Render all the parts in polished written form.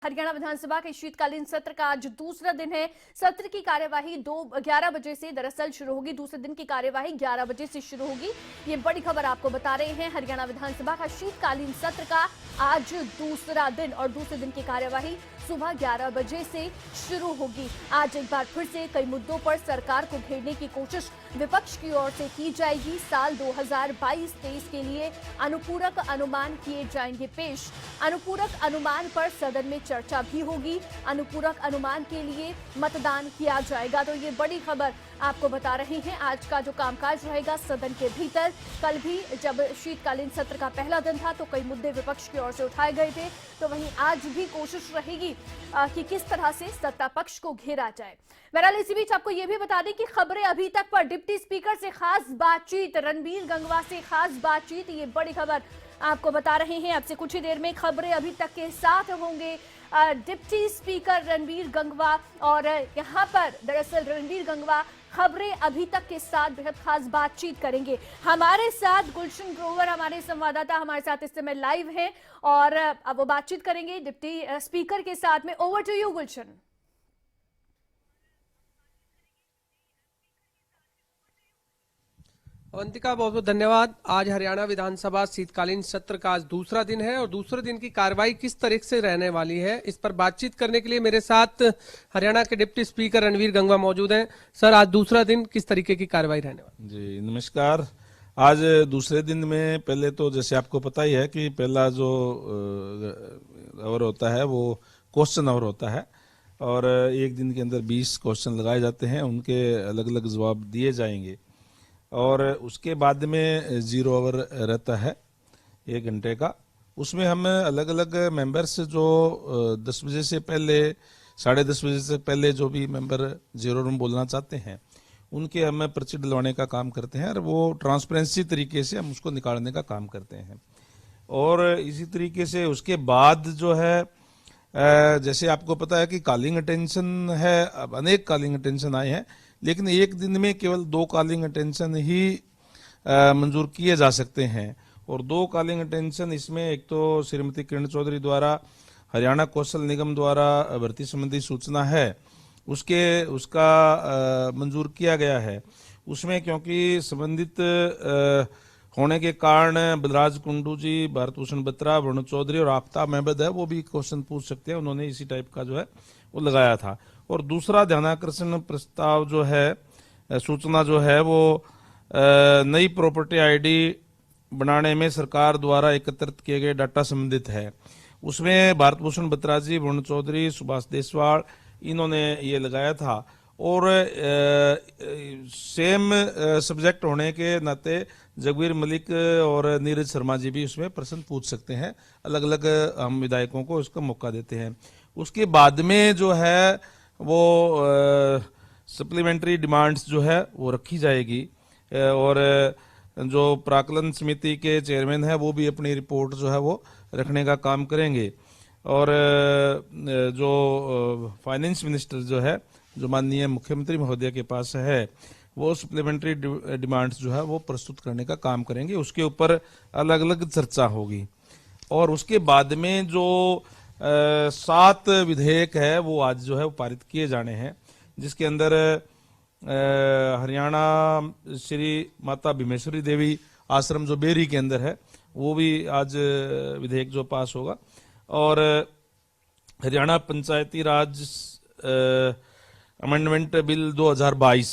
हरियाणा विधानसभा के शीतकालीन सत्र का आज दूसरा दिन है। सत्र की कार्यवाही 11 बजे से दरअसल शुरू होगी। दूसरे दिन की कार्यवाही 11 बजे से शुरू होगी। ये बड़ी खबर आपको बता रहे हैं। हरियाणा विधानसभा का शीतकालीन सत्र का आज दूसरा दिन और दूसरे दिन की कार्यवाही सुबह 11 बजे से शुरू होगी। आज एक बार फिर से कई मुद्दों पर सरकार को घेरने की कोशिश विपक्ष की ओर से की जाएगी। साल 2022-23 के लिए अनुपूरक अनुमान किए जाएंगे पेश। अनुपूरक अनुमान पर सदन में चर्चा भी होगी। अनुपूरक अनुमान के लिए मतदान किया जाएगा। तो ये बड़ी खबर आपको बता रहे हैं। आज का जो कामकाज रहेगा सदन के भीतर, कल भी जब शीतकालीन सत्र का पहला दिन था तो कई मुद्दे विपक्ष की ओर से उठाए गए थे, तो वहीं आज भी कोशिश रहेगी कि किस तरह से सत्ता पक्ष को घेरा जाए। बहरहाल इसी बीच आपको यह भी बता दें कि खबरें अभी तक पर डिप्टी स्पीकर से खास बातचीत, रणबीर गंगवा से खास बातचीत, ये बड़ी खबर आपको बता रहे हैं। अब से कुछ ही देर में खबरें अभी तक के साथ होंगे डिप्टी स्पीकर रणबीर गंगवा, और यहां पर दरअसल रणबीर गंगवा खबरें अभी तक के साथ बेहद खास बातचीत करेंगे। हमारे साथ गुलशन ग्रोवर हमारे संवाददाता हमारे साथ इस समय लाइव हैं और अब वो बातचीत करेंगे डिप्टी स्पीकर के साथ में। ओवर टू यू गुलशन। अवंतिका, बहुत बहुत धन्यवाद। आज हरियाणा विधानसभा शीतकालीन सत्र का आज दूसरा दिन है और दूसरे दिन की कार्रवाई किस तरह से रहने वाली है, इस पर बातचीत करने के लिए मेरे साथ हरियाणा के डिप्टी स्पीकर रणबीर गंगवा मौजूद हैं। सर, आज दूसरा दिन किस तरीके की कार्रवाई रहने वाली? जी नमस्कार। आज दूसरे दिन में पहले तो जैसे आपको पता ही है कि पहला जो आवर होता है वो क्वेश्चन आवर होता है और एक दिन के अंदर 20 क्वेश्चन लगाए जाते हैं, उनके अलग अलग जवाब दिए जाएंगे और उसके बाद में 0 आवर रहता है 1 घंटे का। उसमें हम अलग अलग मेंबर्स जो 10 बजे से पहले 10:30 बजे से पहले जो भी मेंबर 0 रूम बोलना चाहते हैं उनके हम पर्ची डलवाने का काम करते हैं और वो ट्रांसपेरेंसी तरीके से हम उसको निकालने का काम करते हैं। और इसी तरीके से उसके बाद जो है जैसे आपको पता है कि कॉलिंग अटेंशन है, अब अनेक कॉलिंग अटेंशन आए हैं, लेकिन एक दिन में केवल 2 कॉलिंग अटेंशन ही मंजूर किए जा सकते हैं। और 2 कॉलिंग अटेंशन इसमें एक तो श्रीमती किरण चौधरी द्वारा हरियाणा कौशल निगम द्वारा भर्ती संबंधी सूचना है उसका मंजूर किया गया है। उसमें क्योंकि संबंधित होने के कारण बलराज कुंडू जी, भारत भूषण बत्रा, वरुण चौधरी और आफ्ताब अहमद है वो भी क्वेश्चन पूछ सकते हैं, उन्होंने इसी टाइप का जो है वो लगाया था। और दूसरा ध्यानाकर्षण प्रस्ताव जो है, सूचना जो है वो नई प्रॉपर्टी आईडी बनाने में सरकार द्वारा एकत्रित किए गए डाटा संबंधित है। उसमें भारत भूषण बत्रा जी, वरुण चौधरी, सुभाष देसवाल इन्होंने ये लगाया था। और सेम सब्जेक्ट होने के नाते जगबीर मलिक और नीरज शर्मा जी भी उसमें प्रश्न पूछ सकते हैं। अलग अलग हम विधायकों को इसका मौका देते हैं। उसके बाद में जो है वो सप्लीमेंट्री डिमांड्स जो है वो रखी जाएगी और जो प्राक्कलन समिति के चेयरमैन है वो भी अपनी रिपोर्ट जो है वो रखने का काम करेंगे। और जो फाइनेंस मिनिस्टर जो है, जो माननीय मुख्यमंत्री महोदय के पास है, वो सप्लीमेंट्री डिमांड्स जो है वो प्रस्तुत करने का काम करेंगे। उसके ऊपर अलग अलग चर्चा होगी। और उसके बाद में जो 7 विधेयक है वो आज जो है वो पारित किए जाने हैं, जिसके अंदर हरियाणा श्री माता भीमेश्वरी देवी आश्रम जो बेरी के अंदर है वो भी आज विधेयक जो पास होगा। और हरियाणा पंचायती राज अमेंडमेंट बिल 2022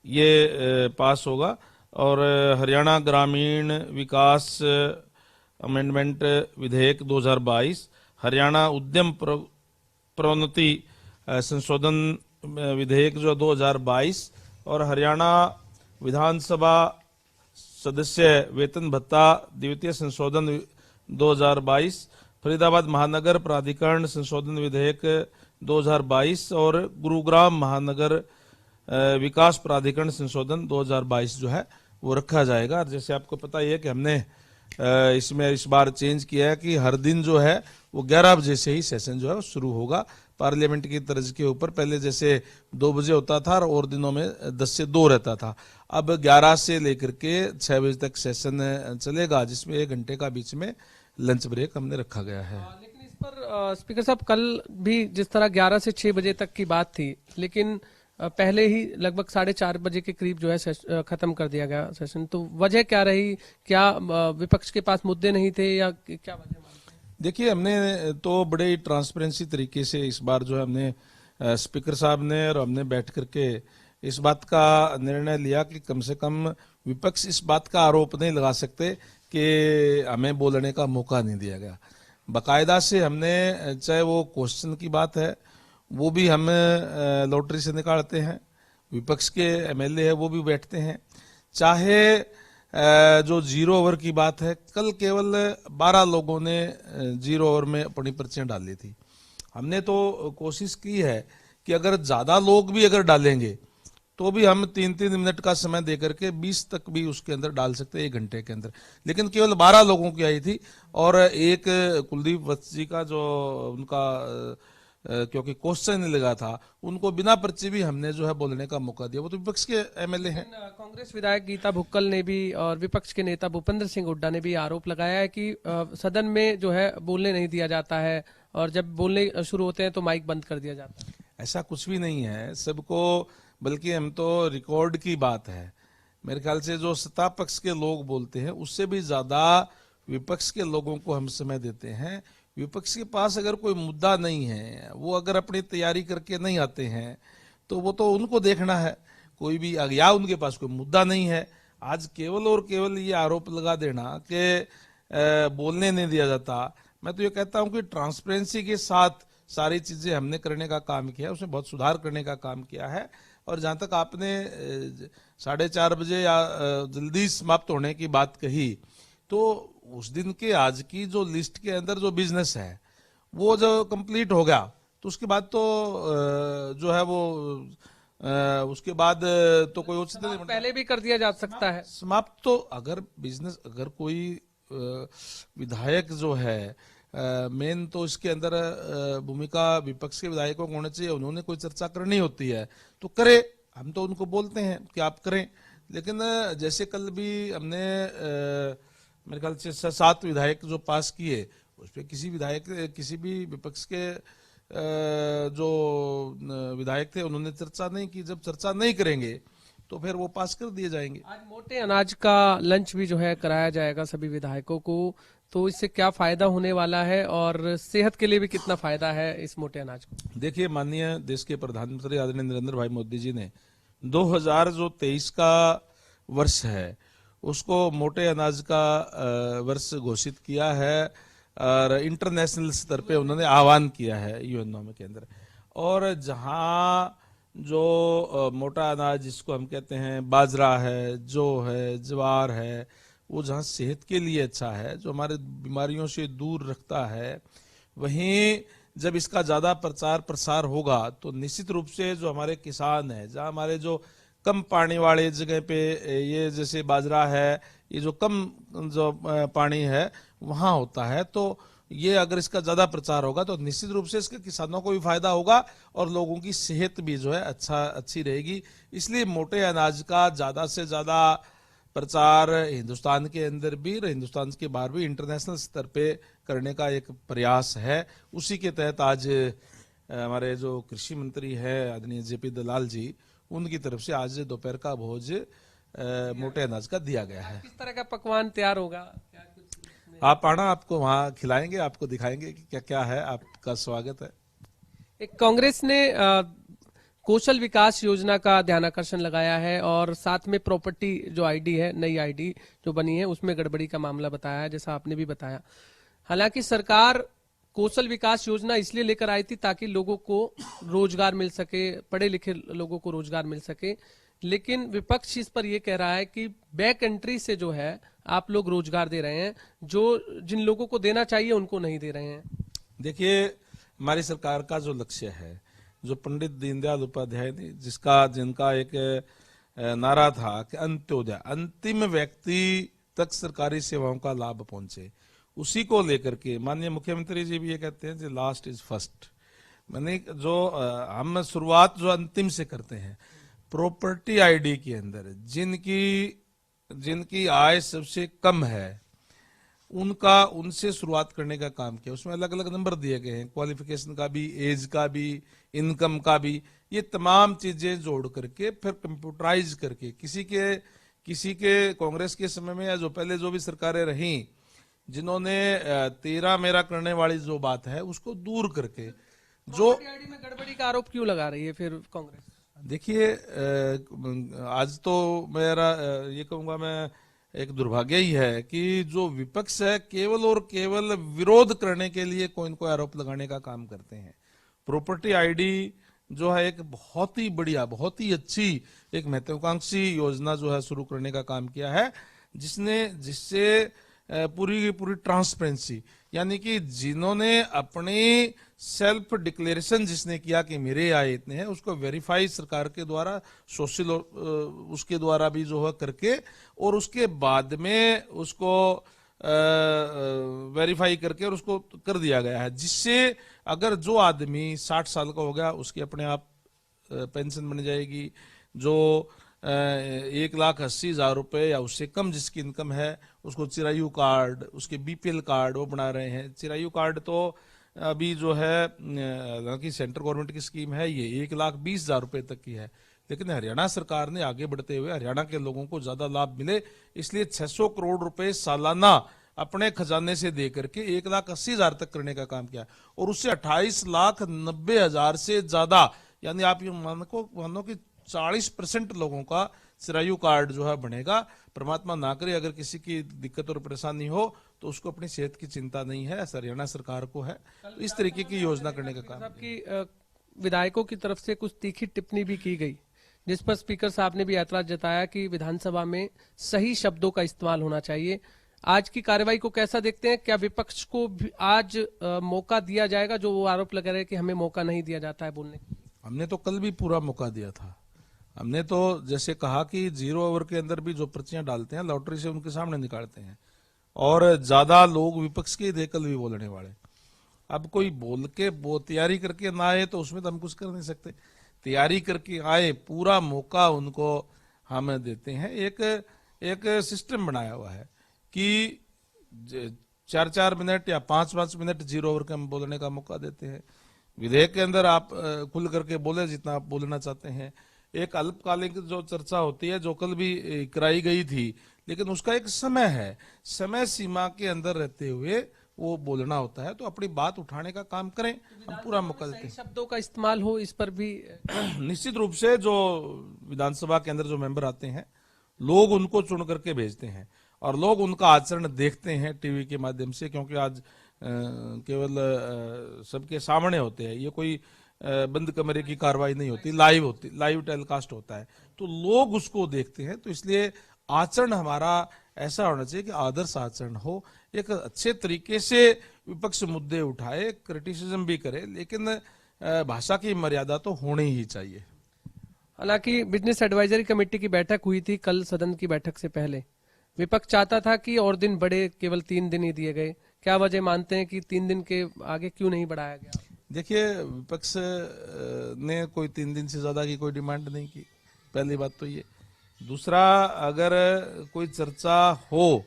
ये पास होगा। और हरियाणा ग्रामीण विकास अमेंडमेंट विधेयक 2022, हरियाणा उद्यम प्रोन्नति संशोधन विधेयक जो 2022 और हरियाणा विधानसभा सदस्य वेतन भत्ता द्वितीय संशोधन 2022, फरीदाबाद महानगर प्राधिकरण संशोधन विधेयक 2022 और गुरुग्राम महानगर विकास प्राधिकरण संशोधन 2022 जो है वो रखा जाएगा। जैसे आपको पता ही है कि हमने इसमें इस बार चेंज किया है कि हर दिन जो है वो 11 बजे से ही सेशन जो है वो शुरू होगा। पार्लियामेंट की तर्ज के ऊपर पहले जैसे 2 बजे होता था और दिनों में 10 से 2 रहता था, अब 11 से लेकर के 6 बजे तक सेशन चलेगा, जिसमें 1 घंटे का बीच में लंच ब्रेक हमने रखा गया है। लेकिन इस पर स्पीकर साहब, कल भी जिस तरह 11 से 6 बजे तक की बात थी, लेकिन पहले ही लगभग 4:30 बजे के करीब जो है खत्म कर दिया गया सेशन। तो वजह क्या रही? क्या विपक्ष के पास मुद्दे नहीं थे या क्या वजह मानते हैं? देखिए, हमने तो बड़े ही ट्रांसपेरेंसी तरीके से इस बार जो है हमने स्पीकर साहब ने और हमने बैठ करके इस बात का निर्णय लिया कि कम से कम विपक्ष इस बात का आरोप नहीं लगा सकते कि हमें बोलने का मौका नहीं दिया गया। बाकायदा से हमने, चाहे वो क्वेश्चन की बात है वो भी हम लॉटरी से निकालते हैं, विपक्ष के एमएलए है वो भी बैठते हैं, चाहे जो 0 ओवर की बात है, कल केवल 12 लोगों ने 0 ओवर में अपनी पर्चियां डाली थी। हमने तो कोशिश की है कि अगर ज्यादा लोग भी अगर डालेंगे तो भी हम 3-3 मिनट का समय देकर के 20 तक भी उसके अंदर डाल सकते हैं 1 घंटे के अंदर, लेकिन केवल 12 लोगों की आई थी। और एक कुलदीप वत्स जी का जो उनका क्योंकि क्वेश्चन नहीं लगा था, उनको बिना पर्ची भी हमने जो है बोलने का मौका दिया। वो तो विपक्ष के एमएलए हैं। कांग्रेस विधायक गीता भुक्कल ने भी और विपक्ष के नेता भूपेंद्र सिंह हुड्डा ने भी आरोप लगाया है कि सदन में जो है बोलने नहीं दिया जाता है और जब बोलने शुरू होते हैं तो माइक बंद कर दिया जाता है। ऐसा कुछ भी नहीं है सबको, बल्कि हम तो रिकॉर्ड की बात है, मेरे ख्याल से जो सत्ता पक्ष के लोग बोलते हैं उससे भी ज्यादा विपक्ष के लोगों को हम समय देते हैं। विपक्ष के पास अगर कोई मुद्दा नहीं है, वो अगर अपनी तैयारी करके नहीं आते हैं तो वो तो उनको देखना है। कोई भी या उनके पास कोई मुद्दा नहीं है, आज केवल और केवल ये आरोप लगा देना कि बोलने नहीं दिया जाता। मैं तो ये कहता हूं कि ट्रांसपेरेंसी के साथ सारी चीजें हमने करने का काम किया है, उसमें बहुत सुधार करने का काम किया है। और जहां तक आपने 4:30 बजे या जल्दी समाप्त होने की बात कही, तो उस दिन के आज की जो लिस्ट के अंदर जो बिजनेस है वो जो कंप्लीट हो गया तो उसके बाद तो जो है वो उसके बाद तो कोई उचित नहीं, पहले भी कर दिया जा सकता है समाप्त। तो अगर बिजनेस, अगर कोई विधायक जो है, मेन तो इसके अंदर भूमिका विपक्ष के विधायकों को होनी चाहिए, उन्होंने कोई चर्चा करनी होती है तो करे, हम तो उनको बोलते हैं कि आप करें। लेकिन जैसे कल भी हमने मेरे ख्याल से 7 विधायक जो पास किए, उस पर किसी विधायक, किसी भी विपक्ष के जो विधायक थे उन्होंने चर्चा नहीं की। जब चर्चा नहीं करेंगे तो फिर वो पास कर दिए जाएंगे। आज मोटे अनाज का लंच भी जो है कराया जाएगा सभी विधायकों को, तो इससे क्या फायदा होने वाला है और सेहत के लिए भी कितना फायदा है इस मोटे अनाज को? देखिए, माननीय देश के प्रधानमंत्री आदरणीय नरेंद्र भाई मोदी जी ने 2023 का वर्ष है उसको मोटे अनाज का वर्ष घोषित किया है और इंटरनेशनल स्तर पे उन्होंने आह्वान किया है यूएनओ के अंदर। और जहां जो मोटा अनाज जिसको हम कहते हैं, बाजरा है, जौ है, ज्वार है, वो जहाँ सेहत के लिए अच्छा है, जो हमारे बीमारियों से दूर रखता है, वहीं जब इसका ज्यादा प्रचार प्रसार होगा तो निश्चित रूप से जो हमारे किसान हैं, जहाँ हमारे जो कम पानी वाले जगह पे ये जैसे बाजरा है, ये जो कम जो पानी है वहाँ होता है, तो ये अगर इसका ज्यादा प्रचार होगा तो निश्चित रूप से इसके किसानों को भी फायदा होगा और लोगों की सेहत भी जो है अच्छी रहेगी। इसलिए मोटे अनाज का ज्यादा से ज्यादा प्रचार हिंदुस्तान के अंदर भी और हिंदुस्तान के बाहर भी इंटरनेशनल स्तर पे करने का एक प्रयास है। उसी के तहत आज हमारे जो कृषि मंत्री है आदरणीय जेपी दलाल जी, उनकी तरफ से आज दोपहर का भोज मोटे अनाज का दिया गया है। किस तरह का पकवान तैयार होगा? आप आना, आपको वहाँ खिलाएंगे, आपको दिखाएंगे कि क्या क्या है। आपका स्वागत है। एक कांग्रेस ने कौशल विकास योजना का ध्यानाकर्षण लगाया है और साथ में प्रॉपर्टी जो आईडी है, नई आईडी जो बनी है, उसमें गड़बड़ी का मामला बताया है, जैसा आपने भी बताया। हालांकि सरकार कौशल विकास योजना इसलिए लेकर आई थी ताकि लोगों को रोजगार मिल सके, पढ़े लिखे लोगों को रोजगार मिल सके, लेकिन विपक्ष इस पर यह कह रहा है कि बैक एंट्री से जो है आप लोग रोजगार दे रहे हैं, जो जिन लोगों को देना चाहिए उनको नहीं दे रहे हैं। देखिए, हमारी सरकार का जो लक्ष्य है, जो पंडित दीनदयाल उपाध्याय ने जिनका एक नारा था कि अंत्योदय, अंतिम व्यक्ति तक सरकारी सेवाओं का लाभ पहुंचे, उसी को लेकर के माननीय मुख्यमंत्री जी भी ये कहते हैं कि लास्ट इज फर्स्ट। मैंने जो हम शुरुआत जो अंतिम से करते हैं, प्रॉपर्टी आईडी के अंदर जिनकी आय सबसे कम है उनसे शुरुआत करने का काम किया। उसमें अलग अलग नंबर दिए गए हैं, क्वालिफिकेशन का भी, एज का भी, इनकम का भी, ये तमाम चीजें जोड़ करके फिर कंप्यूटराइज करके किसी के कांग्रेस के समय में या जो पहले जो भी सरकारें रहीं, जिन्होंने तेरा मेरा करने वाली जो बात है उसको दूर करके जो आईडी में गड़बड़ी का आरोप क्यों लगा रही है फिर कांग्रेस? देखिए, आज तो मेरा ये कहूंगा मैं, एक दुर्भाग्य ही है कि जो विपक्ष है केवल और केवल विरोध करने के लिए कोई न कोई आरोप लगाने का काम करते हैं। प्रॉपर्टी आईडी जो है एक बहुत ही बढ़िया, बहुत ही अच्छी, एक महत्वाकांक्षी योजना जो है शुरू करने का काम किया है, जिससे पूरी की पूरी ट्रांसपेरेंसी, यानी कि जिन्होंने अपनी सेल्फ डिक्लेरेशन जिसने किया कि मेरे आय इतने हैं, उसको वेरीफाई सरकार के द्वारा, सोशल उसके द्वारा भी जो है करके, और उसके बाद में उसको वेरीफाई करके और उसको कर दिया गया है, जिससे अगर जो आदमी 60 साल का हो गया उसकी अपने आप पेंशन बन जाएगी। जो 1,80,000 रुपए या उससे कम जिसकी इनकम है उसको चिरायु कार्ड, उसके बीपीएल कार्ड वो बना रहे हैं। चिरायु कार्ड तो अभी जो है, हालांकि सेंट्रल गवर्नमेंट की स्कीम है, ये 1,20,000 रुपए तक की है, लेकिन हरियाणा सरकार ने आगे बढ़ते हुए हरियाणा के लोगों को ज्यादा लाभ मिले, इसलिए 600 करोड़ रुपए सालाना अपने खजाने से दे करके 1,80,000 तक करने का काम किया, और उससे 28,90,000 से ज्यादा, यानी आप ये मानो कि 40% लोगों का चिरायु कार्ड जो है बनेगा। परमात्मा ना करे अगर किसी की दिक्कत और परेशानी हो तो उसको अपनी सेहत की चिंता नहीं है, हरियाणा सरकार को है। तो इस तरीके की योजना करने का काम की विधायकों की तरफ से कुछ तीखी टिप्पणी भी की गई, जिस पर स्पीकर साहब ने भी ऐतराज जताया कि विधानसभा में सही शब्दों का इस्तेमाल होना चाहिए। आज की कार्रवाई को कैसा देखते हैं? क्या विपक्ष को भी आज मौका दिया जाएगा, जो वो आरोप लगा रहे हैं कि हमें मौका नहीं दिया जाता है बोलने? हमने तो कल भी पूरा मौका दिया था। हमने तो जैसे कहा कि 0 ओवर के अंदर भी जो पर्चियां डालते हैं लॉटरी से उनके सामने निकालते हैं, और ज्यादा लोग विपक्ष के थे कल भी बोलने वाले। अब कोई बोल के वो तैयारी करके ना आए तो उसमें तो हम कुछ कर नहीं सकते। तैयारी करके आए, पूरा मौका उनको हम देते हैं। एक सिस्टम बनाया हुआ है कि 4-4 मिनट या 5-5 मिनट 0 ओवर के हम बोलने का मौका देते हैं। विधेयक के अंदर आप खुल करके बोले जितना आप बोलना चाहते हैं। एक अल्पकालिक जो चर्चा होती है जो कल भी कराई गई थी, लेकिन उसका एक समय है, समय सीमा के अंदर रहते हुए वो बोलना होता है, तो अपनी बात उठाने का काम करें, हम पूरा मौका देते हैं। शब्दों का इस्तेमाल हो इस पर भी निश्चित रूप से जो विधानसभा के अंदर जो मेंबर आते हैं, लोग उनको चुन करके भेजते हैं और लोग उनका आचरण देखते हैं टीवी के माध्यम से, क्योंकि आज केवल सबके सामने होते हैं, ये कोई बंद कमरे की कार्रवाई नहीं होती, लाइव टेलीकास्ट होता है, तो लोग उसको देखते हैं। तो इसलिए आचरण हमारा ऐसा होना चाहिए कि आदर्श आचरण हो, एक अच्छे तरीके से विपक्ष मुद्दे उठाए, क्रिटिसिज्म भी करे, लेकिन भाषा की मर्यादा तो होनी ही चाहिए। हालांकि बिजनेस एडवाइजरी कमेटी की बैठक हुई थी कल सदन की बैठक से पहले, विपक्ष चाहता था कि और दिन बढ़े, केवल 3 दिन ही दिए गए। क्या वजह मानते हैं कि 3 दिन के आगे क्यों नहीं बढ़ाया गया? देखिए, विपक्ष ने कोई 3 दिन से ज्यादा की कोई डिमांड नहीं की, पहली बात तो ये। दूसरा, अगर कोई चर्चा हो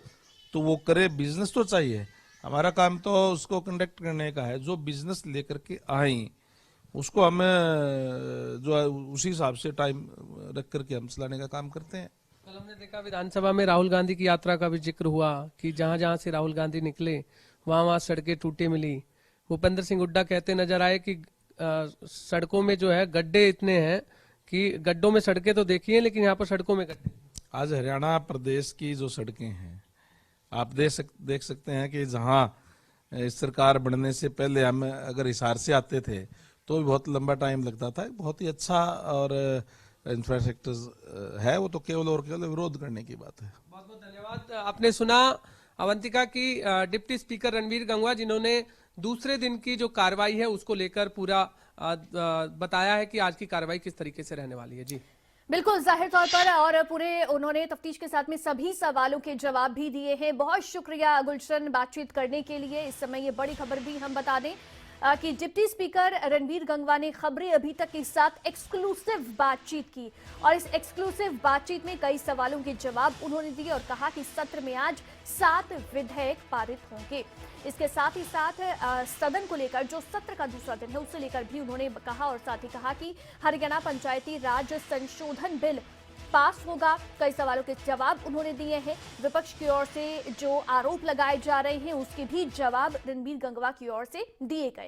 तो वो करे, बिजनेस तो चाहिए, हमारा काम तो उसको कंडक्ट करने का है। जो बिजनेस लेकर के आई उसको हम जो है उसी हिसाब से टाइम रख करके हम चलाने का काम करते हैं। कल हमने देखा विधानसभा में राहुल गांधी की यात्रा का भी जिक्र हुआ कि जहां जहां से राहुल गांधी निकले वहां वहां सड़कें टूटी मिली। भूपेंद्र सिंह हुड्डा कहते नजर आए कि सड़कों में जो है गड्ढे इतने हैं कि गड्ढों में सड़कें तो देखी हैं, लेकिन यहाँ पर सड़कों में गड्ढे। आज हरियाणा प्रदेश की जो सड़कें हैं, आप देख सकते हैं कि जहां इस सरकार बनने से पहले हम अगर हिसार से आते थे तो भी बहुत लंबा टाइम लगता था। बहुत ही अच्छा और इंफ्रास्ट्रक्चर है, वो तो केवल और केवल विरोध करने की बात है। बहुत बहुत धन्यवाद। आपने सुना अवंतिका की डिप्टी स्पीकर रणवीर गंगवा, जिन्होंने दूसरे दिन की जो कार्रवाई है उसको लेकर पूरा बताया है कि आज की कार्रवाई किस तरीके से रहने वाली है। जी बिल्कुल, जाहिर तौर पर, और पूरे उन्होंने तफ्तीश के साथ में सभी सवालों के जवाब भी दिए हैं। बहुत शुक्रिया गुलशन बातचीत करने के लिए। इस समय ये बड़ी खबर भी हम बता दें, कि डिप्टी स्पीकर रणवीर गंगवा ने खबरें अभी तक के साथ एक्सक्लूसिव बातचीत की और इस एक्सक्लूसिव बातचीत में कई सवालों के जवाब उन्होंने दिए और कहा कि सत्र में आज 7 विधेयक पारित होंगे। इसके साथ ही साथ सदन को लेकर जो सत्र का दूसरा दिन है उसे लेकर भी उन्होंने कहा और साथ ही कहा कि हरियाणा पंचायती राज संशोधन बिल पास होगा। कई सवालों के जवाब उन्होंने दिए हैं। विपक्ष की ओर से जो आरोप लगाए जा रहे हैं उसके भी जवाब रणवीर गंगवा की ओर से दिए गए।